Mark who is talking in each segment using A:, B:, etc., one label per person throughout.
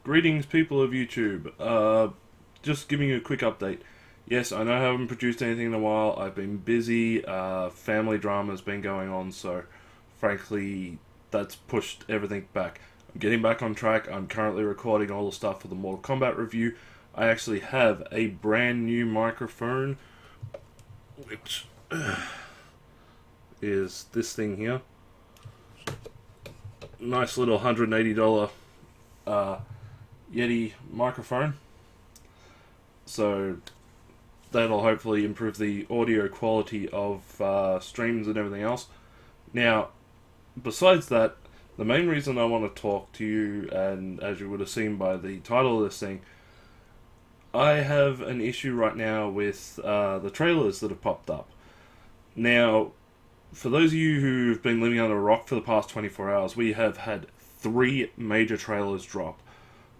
A: Greetings, people of YouTube. Just giving you a quick update. Yes, I know I haven't produced anything in a while. I've been busy. Family drama's been going on, so frankly, that's pushed everything back. I'm getting back on track. I'm currently recording all the stuff for the Mortal Kombat review. I actually have a brand new microphone, which is this thing here. Nice little $180 Yeti microphone. So that'll hopefully improve the audio quality of streams and everything else. Now, besides that, the main reason I want to talk to you, and as you would have seen by the title of this thing, I have an issue right now with the trailers that have popped up. Now, for those of you who've been living under a rock for the past 24 hours, we have had 3 major trailers drop.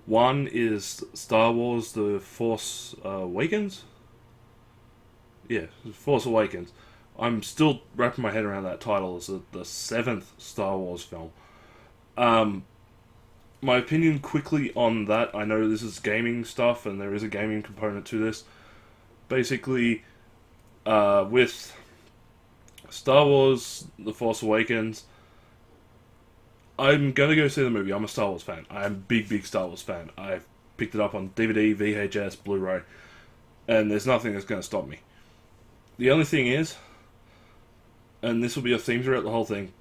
A: One is Star Wars The Force Awakens? Yeah, Force Awakens. I'm still wrapping my head around that title. It's the 7th Star Wars film. My opinion quickly on that, I know this is gaming stuff and there is a gaming component to this. Basically, with Star Wars The Force Awakens, I'm gonna go see the movie. I'm a Star Wars fan. I'm a big Star Wars fan. I've picked it up on DVD, VHS, Blu-ray, and there's nothing that's gonna stop me. The only thing is, and this will be a theme throughout the whole thing,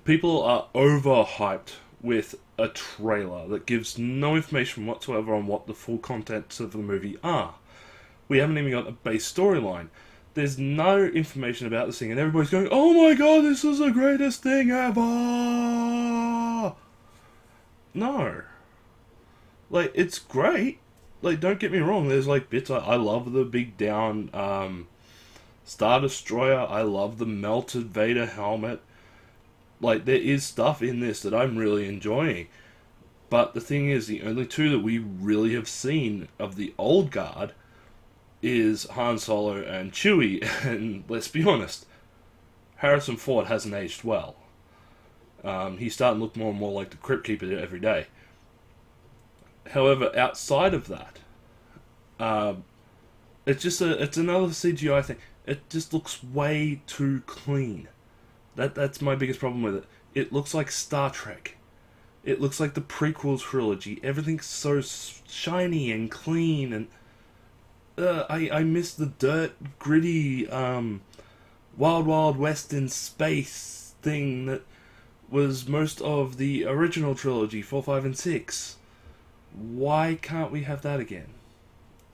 A: people are overhyped with a trailer that gives no information whatsoever on what the full contents of the movie are. We haven't even got a base storyline. There's no information about this thing, and everybody's going, "Oh my god, this is the greatest thing ever!" No. Like, it's great. Like, don't get me wrong, there's, like, bits I love the big down, Star Destroyer, I love the melted Vader helmet. Like, there is stuff in this that I'm really enjoying. But the thing is, the only two that we really have seen of the old guard is Han Solo and Chewie, and let's be honest, Harrison Ford hasn't aged well. He's starting to look more and more like the Crypt Keeper every day. However, outside of that, it's another CGI thing. It just looks way too clean. That's my biggest problem with it. It looks like Star Trek. It looks like the prequel trilogy. Everything's so shiny and clean, and I miss the dirt, gritty, Wild West in space thing that was most of the original trilogy, 4, 5, and 6. Why can't we have that again?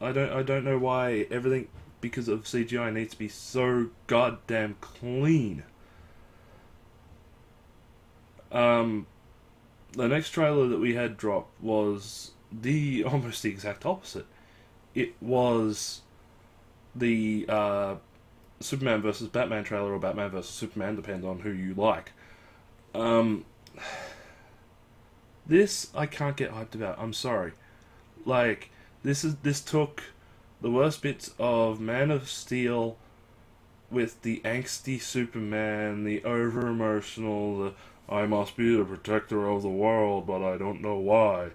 A: I don't know why everything, because of CGI, needs to be so goddamn clean. The next trailer that we had drop was almost the exact opposite. It was the Superman versus Batman trailer, or Batman versus Superman, depends on who you like. This I can't get hyped about. I'm sorry. Like, this took the worst bits of Man of Steel with the angsty Superman, the over emotional, the "I must be the protector of the world, but I don't know why,"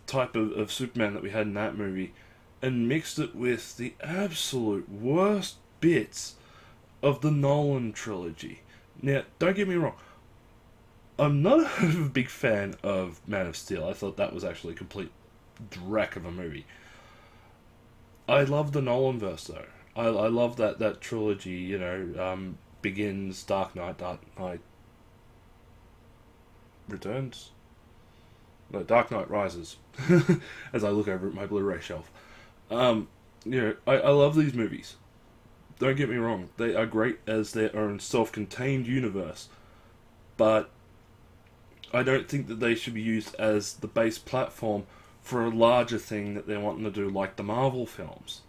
A: type of Superman that we had in that movie, and mixed it with the absolute worst bits of the Nolan trilogy. Now, don't get me wrong, I'm not a big fan of Man of Steel. I thought that was actually a complete dreck of a movie. I love the Nolan verse though. I love that trilogy, begins, Dark Knight Returns? No, Dark Knight Rises. As I look over at my Blu-ray shelf. I love these movies. Don't get me wrong. They are great as their own self-contained universe. But I don't think that they should be used as the base platform for a larger thing that they're wanting to do, like the Marvel films.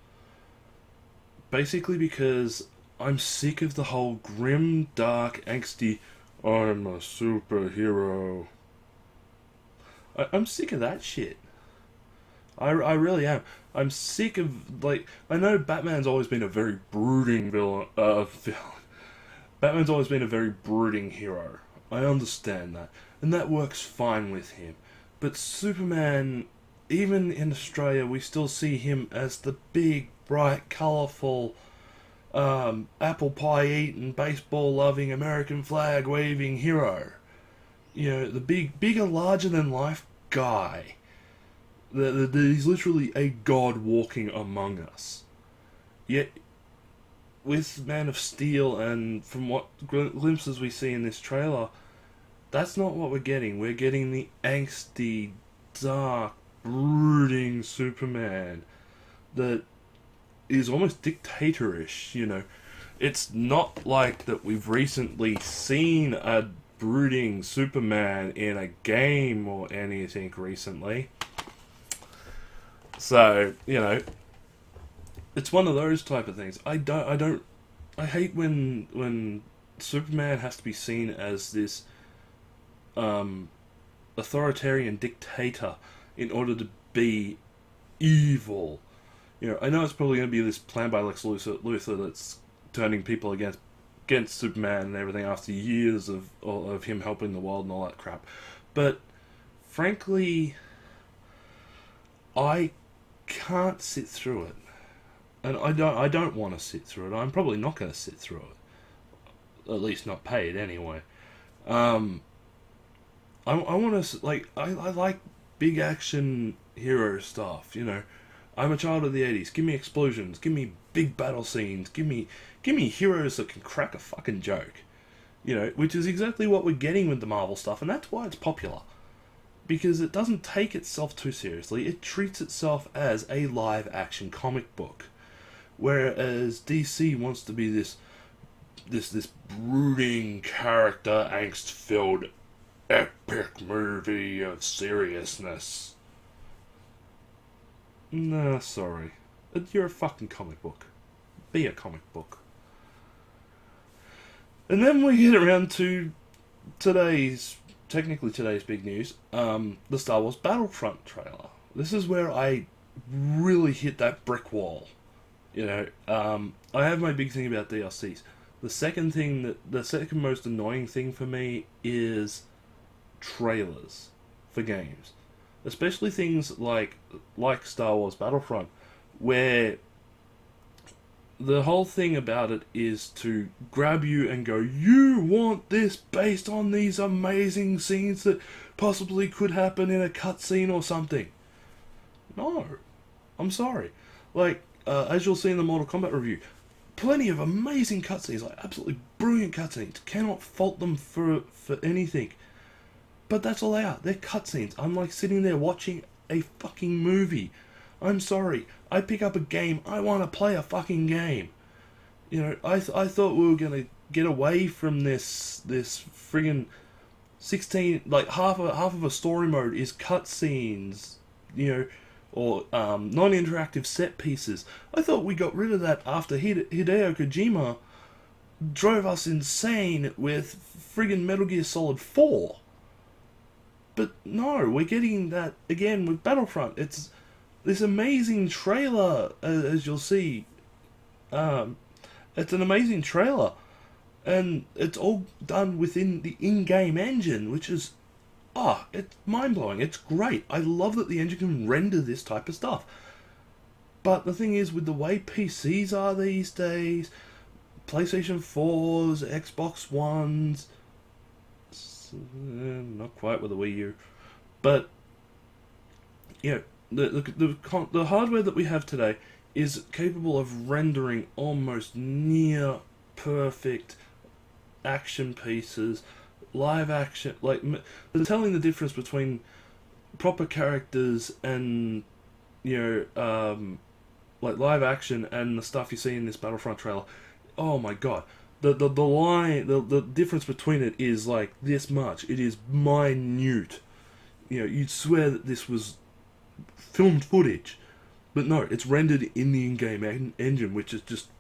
A: Basically because I'm sick of the whole grim, dark, angsty, "I'm a superhero." I'm sick of that shit. I really am. I'm sick of, like, I know Batman's always been a very brooding villain. Batman's always been a very brooding hero. I understand that. And that works fine with him. But Superman, even in Australia, we still see him as the big, bright, colourful, apple pie eating, baseball loving, American flag waving hero. You know, the bigger, larger than life guy. He's literally a god walking among us. Yet, with Man of Steel and from what glimpses we see in this trailer, that's not what we're getting. We're getting the angsty, dark, brooding Superman that is almost dictatorish, you know. It's not like that we've recently seen a brooding Superman in a game or anything recently. So, you know, it's one of those type of things. I hate when Superman has to be seen as this authoritarian dictator in order to be evil. You know, I know it's probably going to be this plan by Lex Luthor that's turning people against Superman and everything after years of him helping the world and all that crap. But frankly, I can't sit through it, and I don't want to sit through it. I'm probably not going to sit through it, at least not paid anyway. I want to I like big action hero stuff. You know, I'm a child of the '80s. Give me explosions. Give me big battle scenes. Give me heroes that can crack a fucking joke. You know, which is exactly what we're getting with the Marvel stuff, and that's why it's popular. Because it doesn't take itself too seriously. It treats itself as a live action comic book, whereas DC wants to be this brooding character, angst filled epic movie of seriousness. Nah, sorry. You're a fucking comic book. Be a comic book. And then we get around to technically today's big news, the Star Wars Battlefront trailer. This is where I really hit that brick wall. You know, I have my big thing about DLCs. The second most annoying thing for me is trailers for games. Especially things like Star Wars Battlefront, where the whole thing about it is to grab you and go, you want this based on these amazing scenes that possibly could happen in a cutscene or something. No. I'm sorry. Like, as you'll see in the Mortal Kombat review, plenty of amazing cutscenes, like absolutely brilliant cutscenes. Cannot fault them for anything. But that's all they are. They're cutscenes. I'm like sitting there watching a fucking movie. I'm sorry. I pick up a game. I want to play a fucking game. You know, I thought we were going to get away from this friggin' 16, like half of a story mode is cutscenes, you know, or non-interactive set pieces. I thought we got rid of that after Hideo Kojima drove us insane with friggin' Metal Gear Solid 4. But no, we're getting that again with Battlefront. It's this amazing trailer, as you'll see. It's an amazing trailer, and it's all done within the in-game engine, which is, it's mind-blowing. It's great. I love that the engine can render this type of stuff. But the thing is, with the way PCs are these days, PlayStation 4s, Xbox Ones, not quite with the Wii U, but you know, the hardware that we have today is capable of rendering almost near perfect action pieces, live action, like telling the difference between proper characters and, you know, like live action and the stuff you see in this Battlefront trailer. Oh my god. The difference between it is like this much. It is minute. You know, you'd swear that this was filmed footage. But no, it's rendered in the in-game engine, which is just...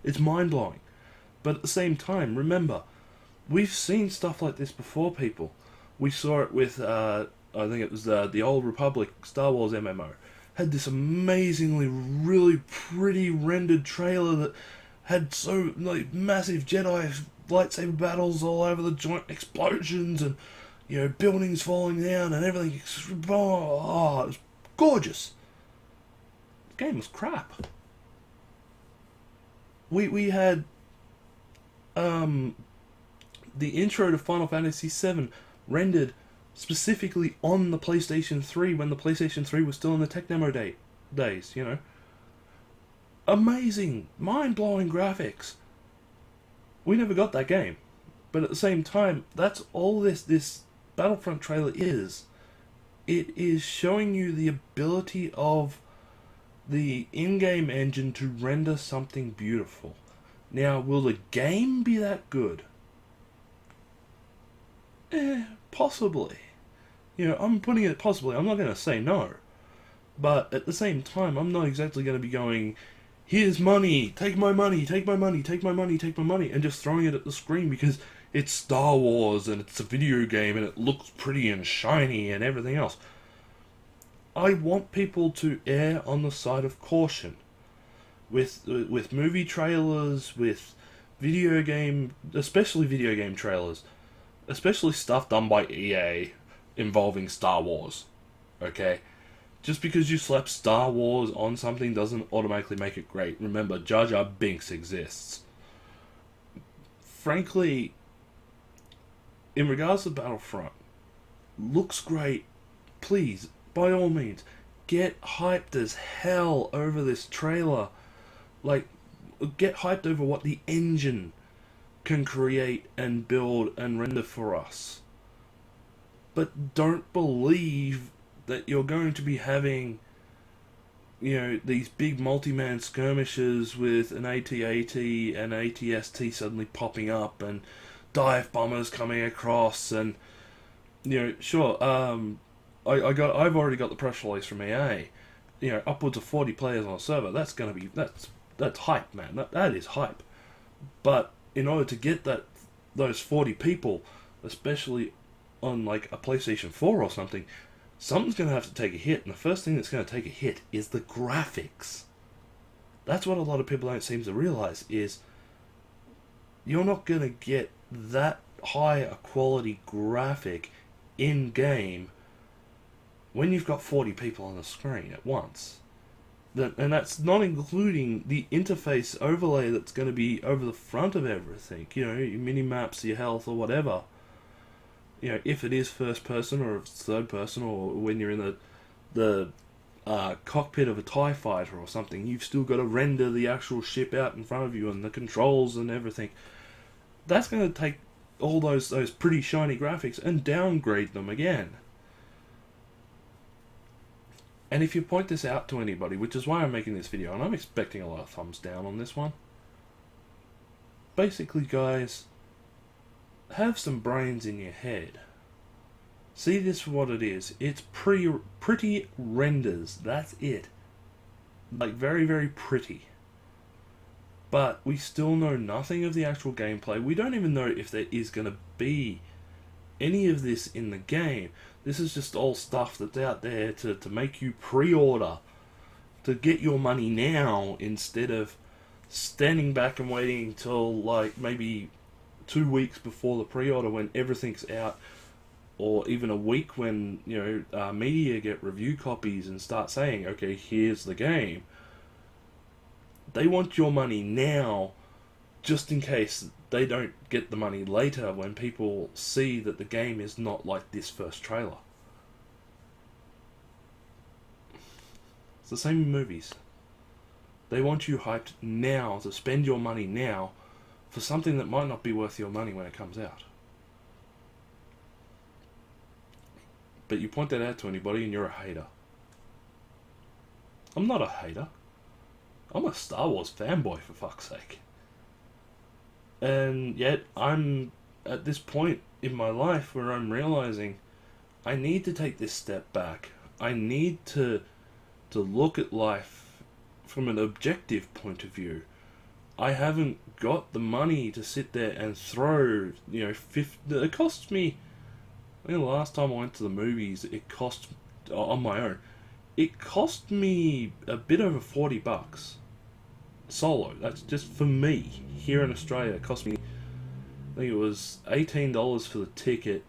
A: It's mind-blowing. But at the same time, remember, we've seen stuff like this before, people. We saw it with, I think it was the Old Republic Star Wars MMO. Had this amazingly, really pretty rendered trailer that had so like massive Jedi lightsaber battles all over the joint, explosions, and buildings falling down and everything. Oh, it was gorgeous. The game was crap. We had the intro to Final Fantasy VII rendered specifically on the PlayStation 3 when the PlayStation 3 was still in the tech demo days, Amazing, mind-blowing graphics. We never got that game. But at the same time, that's all this Battlefront trailer is. It is showing you the ability of the in-game engine to render something beautiful. Now, will the game be that good? Possibly. I'm putting it possibly. I'm not going to say no. But at the same time, I'm not exactly going to be going, here's money, take my money, take my money, take my money, take my money, and just throwing it at the screen because it's Star Wars and it's a video game and it looks pretty and shiny and everything else. I want people to err on the side of caution. With movie trailers, with especially video game trailers, especially stuff done by EA involving Star Wars, okay? Just because you slap Star Wars on something doesn't automatically make it great. Remember, Jar Jar Binks exists. Frankly, in regards to Battlefront, looks great. Please, by all means, get hyped as hell over this trailer. Like, get hyped over what the engine can create and build and render for us. But don't believe that you're going to be having, these big multi-man skirmishes with an AT-AT and AT-ST suddenly popping up and dive bombers coming across and, sure, I've already got the press release from EA. Upwards of 40 players on a server. That's hype, man. That is hype. But in order to get those 40 people, especially on like a PlayStation 4 or something, something's going to have to take a hit. And the first thing that's going to take a hit is the graphics. That's what a lot of people don't seem to realize is you're not going to get that high a quality graphic in game when you've got 40 people on the screen at once. And that's not including the interface overlay that's going to be over the front of everything. Your mini-maps, your health, or whatever. If it is first person or if it's third person, or when you're in the cockpit of a TIE fighter or something, you've still got to render the actual ship out in front of you and the controls and everything. That's going to take all those pretty shiny graphics and downgrade them again. And if you point this out to anybody, which is why I'm making this video, and I'm expecting a lot of thumbs down on this one. Basically, guys, have some brains in your head. See this for what it is. It's pretty renders. That's it. Like, very, very pretty. But we still know nothing of the actual gameplay. We don't even know if there is going to be any of this in the game. This is just all stuff that's out there to make you pre-order, to get your money now instead of standing back and waiting until like maybe 2 weeks before the pre-order when everything's out, or even a week when media get review copies and start saying, okay, here's the game. They want your money now, just in case they don't get the money later when people see that the game is not like this first trailer. It's the same in movies. They want you hyped now to spend your money now for something that might not be worth your money when it comes out. But you point that out to anybody and you're a hater. I'm not a hater. I'm a Star Wars fanboy, for fuck's sake. And yet, I'm at this point in my life where I'm realizing I need to take this step back. I need to look at life from an objective point of view. I haven't got the money to sit there and throw, it costs me, I think the last time I went to the movies, it cost, on my own, it cost me a bit over $40. Solo. That's just for me. Here in Australia, it cost me, I think it was $18 for the ticket,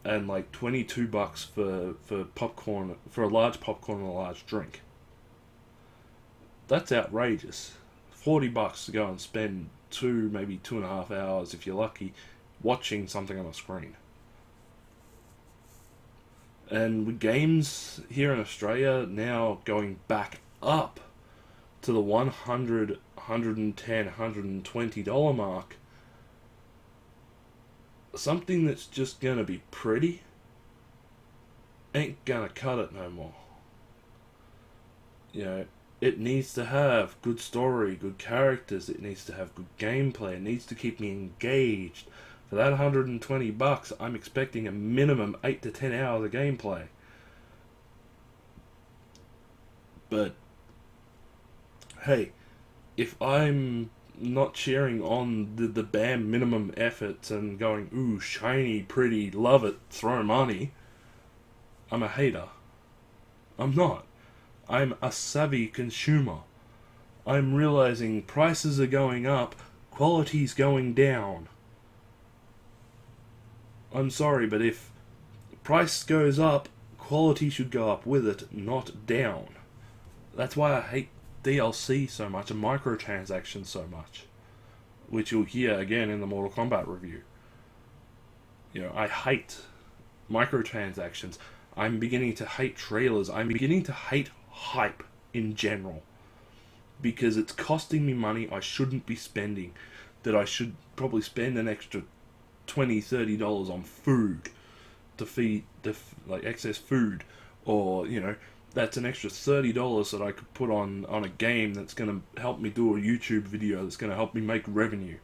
A: and like $22 for popcorn, for a large popcorn and a large drink. That's outrageous. $40 to go and spend 2, maybe 2.5 hours if you're lucky, watching something on a screen. And with games here in Australia now going back up to the $100, $110, $120 mark, something that's just gonna be pretty ain't gonna cut it no more. You know, it needs to have good story, good characters, it needs to have good gameplay, it needs to keep me engaged. For that $120, I'm expecting a minimum 8 to 10 hours of gameplay. But hey, if I'm not cheering on the bare minimum efforts and going, ooh, shiny, pretty, love it, throw money, I'm a hater. I'm not. I'm a savvy consumer. I'm realizing prices are going up, quality's going down. I'm sorry, but if price goes up, quality should go up with it, not down. That's why I hate DLC so much and microtransactions so much, which you'll hear again in the Mortal Kombat review. You know, I hate microtransactions. I'm beginning to hate trailers. I'm beginning to hate hype in general, because it's costing me money I shouldn't be spending, that I should probably spend an extra $20, $30 on food to feed like excess food, or you know, that's an extra $30 that I could put on a game that's going to help me do a YouTube video that's going to help me make revenue,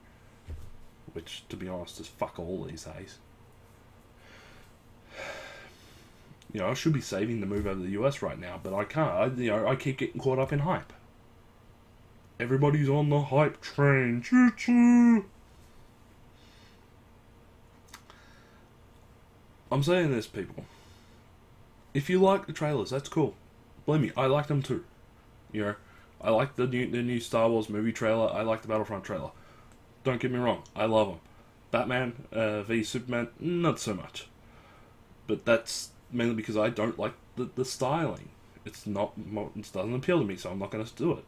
A: which to be honest is fuck all these days. You know, I should be saving the move over to the US right now, but I can't. I keep getting caught up in hype. Everybody's on the hype train. Choo-choo. I'm saying this, people. If you like the trailers, that's cool. Believe me, I like them too. You know, I like the new Star Wars movie trailer. I like the Battlefront trailer. Don't get me wrong, I love them. Batman v Superman, not so much. But that's mainly because I don't like the styling. It doesn't appeal to me, so I'm not going to do it.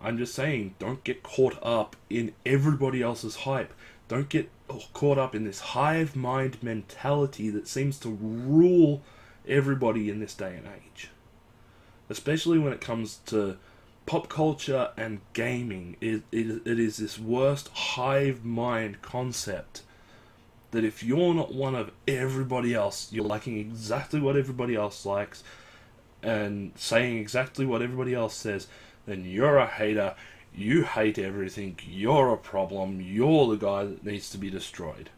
A: I'm just saying, don't get caught up in everybody else's hype. Don't get caught up in this hive mind mentality that seems to rule everybody in this day and age. Especially when it comes to pop culture and gaming. It is this worst hive mind concept that if you're not one of everybody else, you're liking exactly what everybody else likes and saying exactly what everybody else says, then you're a hater, you hate everything, you're a problem, you're the guy that needs to be destroyed.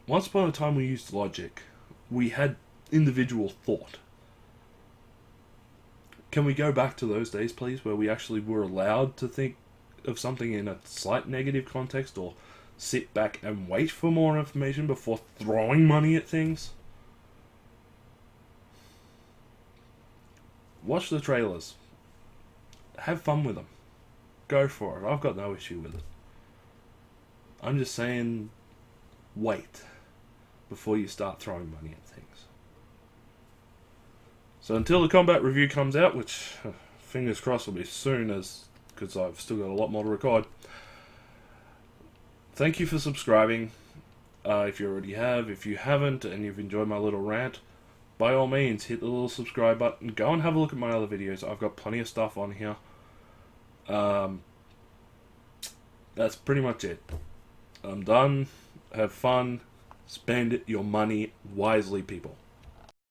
A: Once upon a time we used logic. We had individual thought. Can we go back to those days, please, where we actually were allowed to think of something in a slight negative context, or sit back and wait for more information before throwing money at things? Watch the trailers. Have fun with them. Go for it. I've got no issue with it. I'm just saying, wait before you start throwing money at things. So until the combat review comes out, which fingers crossed will be soon, because I've still got a lot more to record. Thank you for subscribing. If you already have, if you haven't, and you've enjoyed my little rant, by all means, hit the little subscribe button. Go and have a look at my other videos. I've got plenty of stuff on here. That's pretty much it. I'm done. Have fun. Spend your money wisely, people.